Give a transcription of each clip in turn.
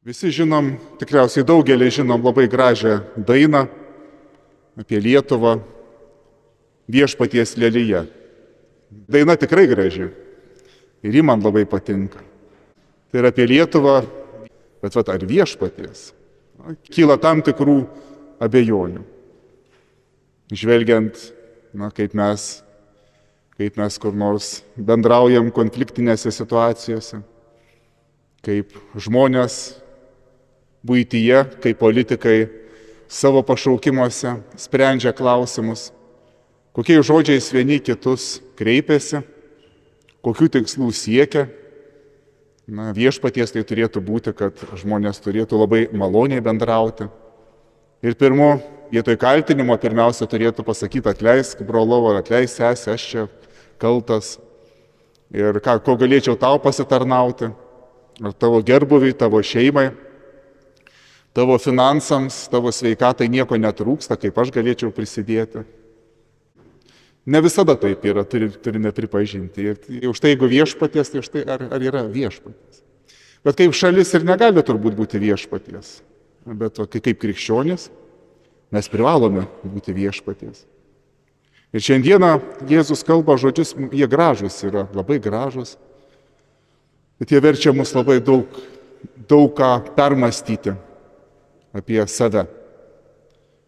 Visi žinom, tikriausiai daugelį žinom labai gražią dainą apie Lietuvą, Viešpaties lelija. Daina tikrai graži ir ji man labai patinka. Tai yra apie Lietuvą, bet ar Viešpaties? Kyla tam tikrų abejonių. Žvelgiant, kaip mes kur nors bendraujam konfliktinėse situacijose, kaip žmonės buityje, kaip politikai savo pašaukimuose sprendžia klausimus, kokiais žodžiais vieni kitus kreipiasi, kokių tikslų siekia. Viešpaties tai turėtų būti, kad žmonės turėtų labai maloniai bendrauti. Ir vietoj kaltinimo pirmiausia turėtų pasakyti: atleisk brolau ar atleisk sesę, aš čia kaltas. Ir ko galėčiau tau pasitarnauti, ar tavo gerbuviui, tavo šeimai, tavo finansams, tavo sveikatai nieko netrūksta, kaip aš galėčiau prisidėti. Ne visada taip yra, turime pripažinti. Ir už tai, jeigu Viešpaties, tai už tai ar yra Viešpaties. Bet kaip šalis ir negali turbūt būti Viešpaties. Bet kaip krikščionys mes privalome būti Viešpaties. Ir šiandieną Jėzus kalba žodžius, jie gražus yra, labai gražus. Bet jie verčia mus labai daug ką permastyti apie save.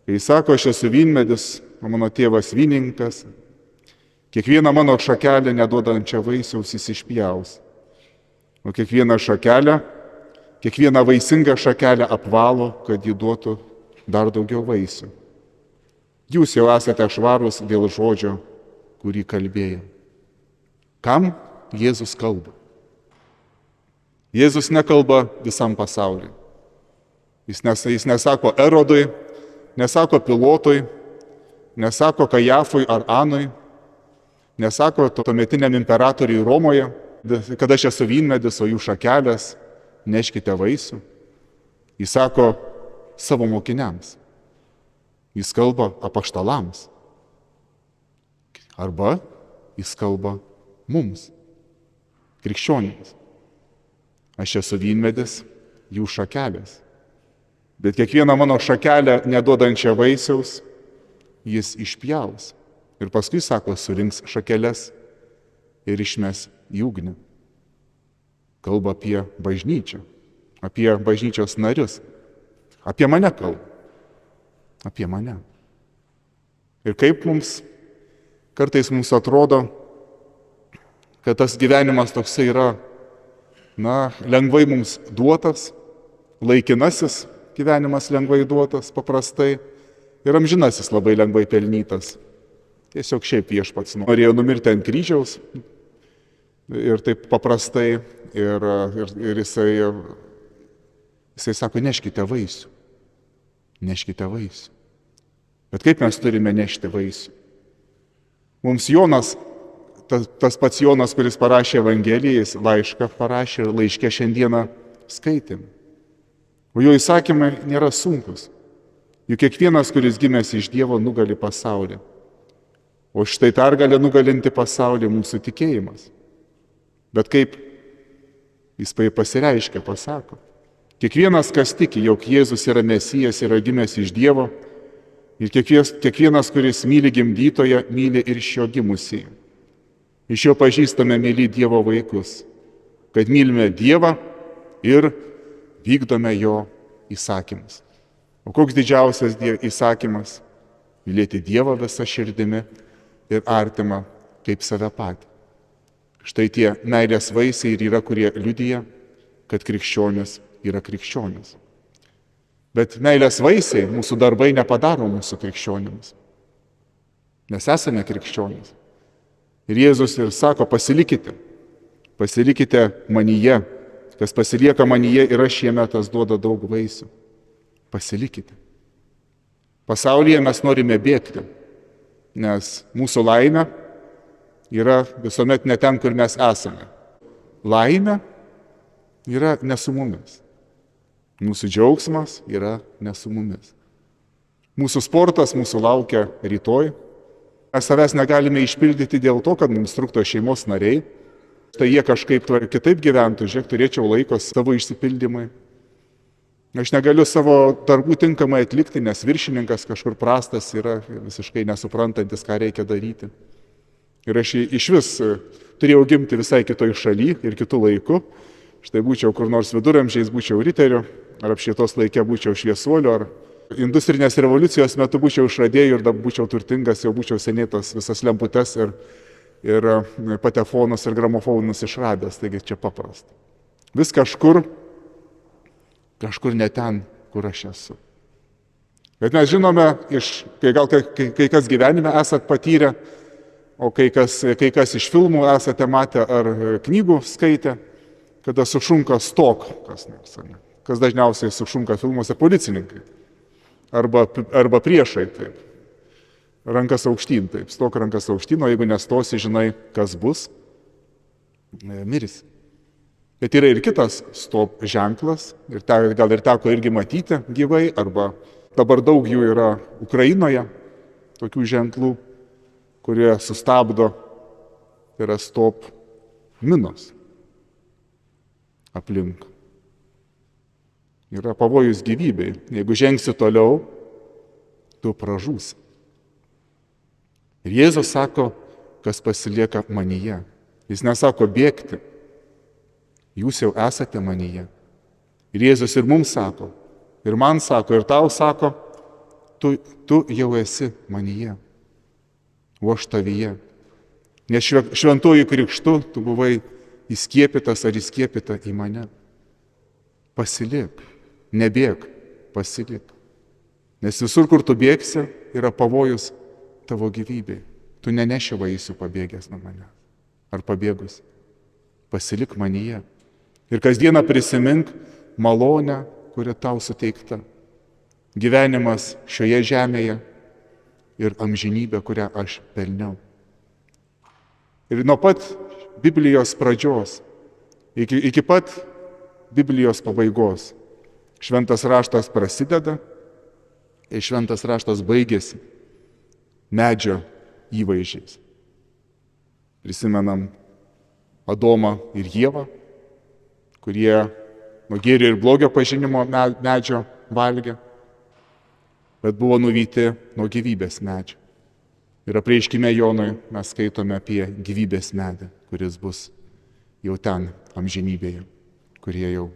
Kai sako, aš esu vynmedis, o mano tėvas vynininkas, kiekvieną mano šakelę neduodančią vaisiaus jis išpjaus. O kiekvieną vaisingą šakelę apvalo, kad ji duotų dar daugiau vaisių. Jūs jau esate švarūs dėl žodžio, kurį kalbėjau. Kam Jėzus kalba? Jėzus nekalba visam pasauliui. Jis nesako Erodui, nesako Pilotui, nesako Kajafui ar Anui, nesako tuometiniam imperatoriui Romoje, kad aš esu vynmedis, o jų šakelės, neškite vaisių. Jis sako savo mokiniams. Jis kalba apaštalams. Arba jis kalba mums, krikščionims. Aš esu vynmedis, jų šakelės. Bet kiekvieną mano šakelę neduodančią vaisiaus jis išpjaus. Ir paskui, sako, surinks šakeles ir išmes į ugnį. Kalba apie bažnyčią, apie bažnyčios narius. Apie mane kalba. Apie mane. Ir kaip kartais mums atrodo, kad tas gyvenimas toksai yra, lengvai mums duotas, laikinasis gyvenimas lengvai duotas, paprastai, ir amžinasis labai lengvai pelnytas. Tiesiog šiaip Viešpats norėjo numirti ant kryžiaus ir taip paprastai, ir jisai sako, neškite vaisių. Neškite vaisių. Bet kaip mes turime nešti vaisių? Mums Jonas, tas pats Jonas, kuris parašė Evangeliją, jis laišką parašė ir laiške šiandieną skaitėm. O jo įsakymai nėra sunkus. Juk kiekvienas, kuris gimęs iš Dievo, nugali pasaulį. O štai pergalę nugalinti pasaulį mūsų tikėjimas. Bet kaip jis pasireiškia, pasako. Kiekvienas, kas tiki, jog Jėzus yra Mesijas, yra gimęs iš Dievo, ir kiekvienas, kuris myli gimdytoją, myli ir iš jo gimusį. Iš jo pažįstame myli Dievo vaikus, kad mylime Dievą ir vykdome jo įsakymus. O koks didžiausias įsakymas? Mylėti Dievą visą širdimi ir artimą kaip save patį. Štai tie meilės vaisiai ir yra, kurie liudija, kad krikščionis yra krikščionis. Bet meilės vaisiai, mūsų darbai nepadaro mūsų krikščionimis. Mes esame krikščionis. Ir Jėzus ir sako, pasilikite manyje. Kas pasilieka manyje ir aš jame, tas duoda daug vaisių. Pasilikite. Pasaulyje mes norime bėgti, nes mūsų laimė yra visuomet ne ten, kur mes esame. Laimė yra ne su mumis. Mūsų džiaugsmas yra ne su mumis. Mūsų sportas mūsų laukia rytoj. Mes savęs negalime išpildyti dėl to, kad mums trukdo šeimos nariai. Tai jie kažkaip kitaip gyventų, žiūrėk, turėčiau laiko savo išsipildymui. Aš negaliu savo darbų tinkamai atlikti, nes viršininkas kažkur prastas yra, visiškai nesuprantantis, ką reikia daryti. Ir aš iš vis turėjau gimti visai kitoj šaly ir kitų laikų. Štai būčiau kur nors viduramžiais, būčiau riteriu, ar apšvietos laike būčiau šviesuoliu, ar industrinės revoliucijos metu būčiau išradėjų ir dabar būčiau turtingas, jau būčiau seniai tas visas lemputes ir patefonus ir gramofonus išradęs, taigi čia paprasta. Vis kažkur ne ten, kur aš esu. Bet mes žinome, kai kas gyvenime esat patyrę, o kai kas iš filmų esate matę ar knygų skaitę, kada sušunka stok kas nors. Kas dažniausiai sušunka filmuose policininkai. Arba priešai, taip. Rankas aukštyn, taip. Stok rankas aukštyn, o jeigu nestosi, žinai, kas bus, mirisi. Bet yra ir kitas stop ženklas, gal ir teko irgi matyti gyvai, arba dabar daug jų yra Ukrainoje, tokių ženklų, kurie sustabdo, yra stop minos aplink. Yra pavojus gyvybei. Jeigu žengsi toliau, tu pražūsi. Ir Jėzus sako, kas pasilieka manyje. Jis nesako bėgti. Jūs jau esate manyje. Ir Jėzus ir mums sako, ir man sako, ir tau sako, tu jau esi manyje, o aš tavyje. Nes šventuoju krikštu tu buvai įskiepytas ar įskiepyta į mane. Pasilik, nebėg, pasilik. Nes visur, kur tu bėgsi, yra pavojus tavo gyvybei. Tu neneši vaisių pabėgęs nuo manęs ar pabėgus. Pasilik manyje. Ir kasdieną prisimink malonę, kuri tau suteikta. Gyvenimas šioje žemėje ir amžinybė, kurią aš pelniau. Ir nuo pat Biblijos pradžios iki pat Biblijos pabaigos šventas raštas prasideda ir šventas raštas baigėsi medžio įvaizdžiais. Prisimenam Adomą ir Ievą, kurie nuo gėrio ir blogio pažinimo medžio valgė, bet buvo nuvyti nuo gyvybės medžio. Ir apreiškime Jonui mes skaitome apie gyvybės medį, kuris bus jau ten amžinybėje, kurie jau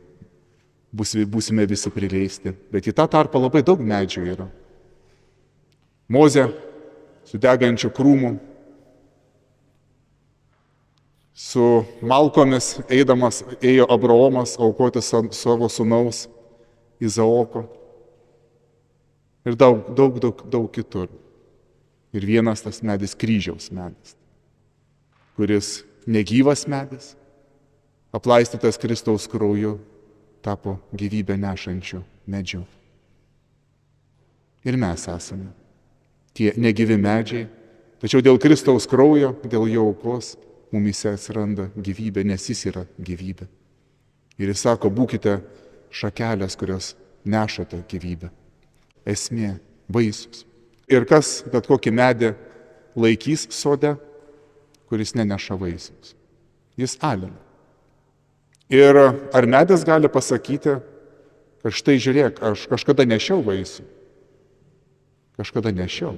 būsime visi prileisti. Bet į tą tarpą labai daug medžių yra. Mozė su degančiu krūmu, su malkomis ėjo Abraomas aukoti savo sūnaus Izaoko ir daug kitur. Ir vienas tas medis, kryžiaus medis, kuris negyvas medis, aplaistytas Kristaus krauju, tapo gyvybę nešančiu medžiu. Ir mes esame tie negyvi medžiai, tačiau dėl Kristaus kraujo, dėl jo aukos, mumise atsiranda gyvybė, nes jis yra gyvybė. Ir jis sako, būkite šakelės, kurios nešate gyvybę. Esmė, vaisius. Ir kas bet kokį medį laikys sode, kuris neneša vaisius? Jis alina. Ir ar medis gali pasakyti, kad štai žiūrėk, aš kažkada nešiau vaisių. Kažkada nešiau,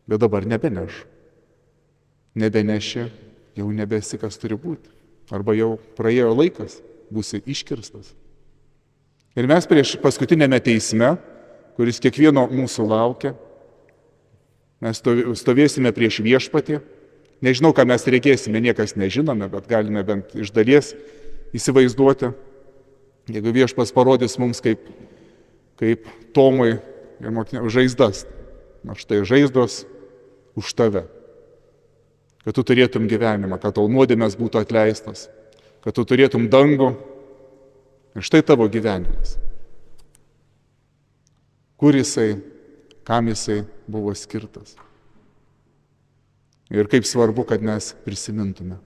bet dabar nebenešu. Nebeneši, jau nebesi, kas turi būti. Arba jau praėjo laikas, būsi iškirstas. Ir mes prieš paskutinėme teisme, kuris kiekvieno mūsų laukia, mes stovėsime prieš viešpatį. Nežinau, ką mes reikėsime, niekas nežinome, bet galime bent iš dalies įsivaizduoti. Jeigu viešpas parodys mums kaip Tomui ir mokiniams žaizdas, na štai žaizdos už tave. Kad tu turėtum gyvenimą, kad tau nuodėmės būtų atleistas, kad tu turėtum dangų. Ir štai tavo gyvenimas. Kur jisai, kam jisai buvo skirtas. Ir kaip svarbu, kad mes prisimintume,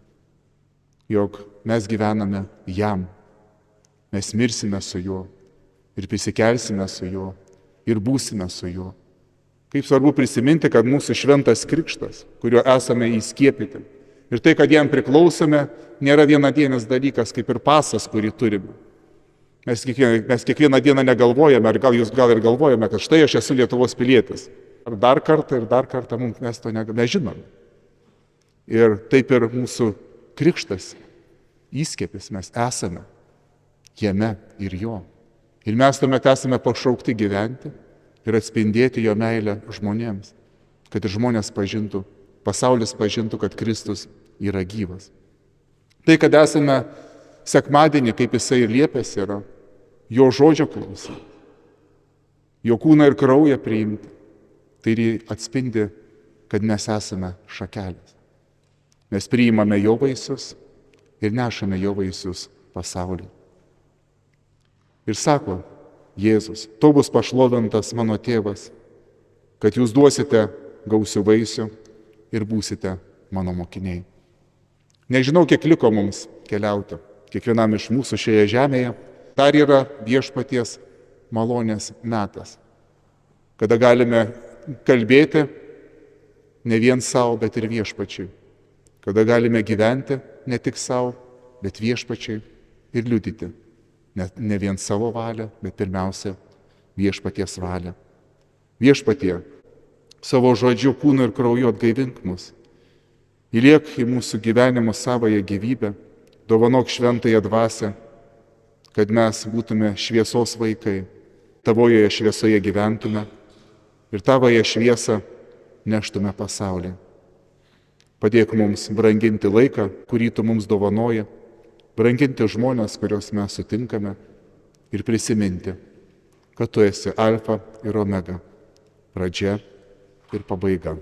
jog mes gyvename jam, mes mirsime su juo ir prisikelsime su juo ir būsime su juo. Kaip svarbu prisiminti, kad mūsų šventas krikštas, kuriuo esame įskiepyti, ir tai, kad jam priklausome, nėra vienadienis dalykas, kaip ir pasas, kurį turime. Mes kiekvieną dieną negalvojame, ar gal ir galvojame, kad štai aš esu Lietuvos pilietis. Ar dar kartą mes to nežinome. Ir taip ir mūsų krikštas, įskiepis, mes esame jame ir jo. Ir mes tuomet esame pašaukti gyventi ir atspindėti jo meilę žmonėms, kad ir žmonės pažintų, pasaulis pažintų, kad Kristus yra gyvas. Tai, kad esame sekmadienį, kaip jisai ir liepęs yra, jo žodžio klausyti, jo kūną ir kraują priimti, tai atspindi, kad mes esame šakelės. Mes priimame jo vaisius ir nešame jo vaisius pasauliui. Ir sako Jėzus, to bus pašlovintas mano tėvas, kad jūs duosite gausių vaisių ir būsite mano mokiniai. Nežinau, kiek liko mums keliauti, kiekvienam iš mūsų šioje žemėje. Dar yra viešpaties malonės metas, kada galime kalbėti ne vien savo, bet ir viešpačiui. Kada galime gyventi ne tik savo, bet viešpačiai ir liudyti. Ne vien savo valią, bet pirmiausia viešpaties valią. Viešpatie, savo žodžiu, kūnu ir krauju atgaivink mus. Įliek į mūsų gyvenimo savąją gyvybę, dovanok šventąją dvasią, kad mes būtume šviesos vaikai, tavoje šviesoje gyventume ir tavoje šviesą neštume pasaulį. Padėk mums branginti laiką, kurį tu mums dovanoji, branginti žmonės, kuriuos mes sutinkame ir prisiminti, kad tu esi alfa ir omega, pradžia ir pabaiga.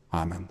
Amen.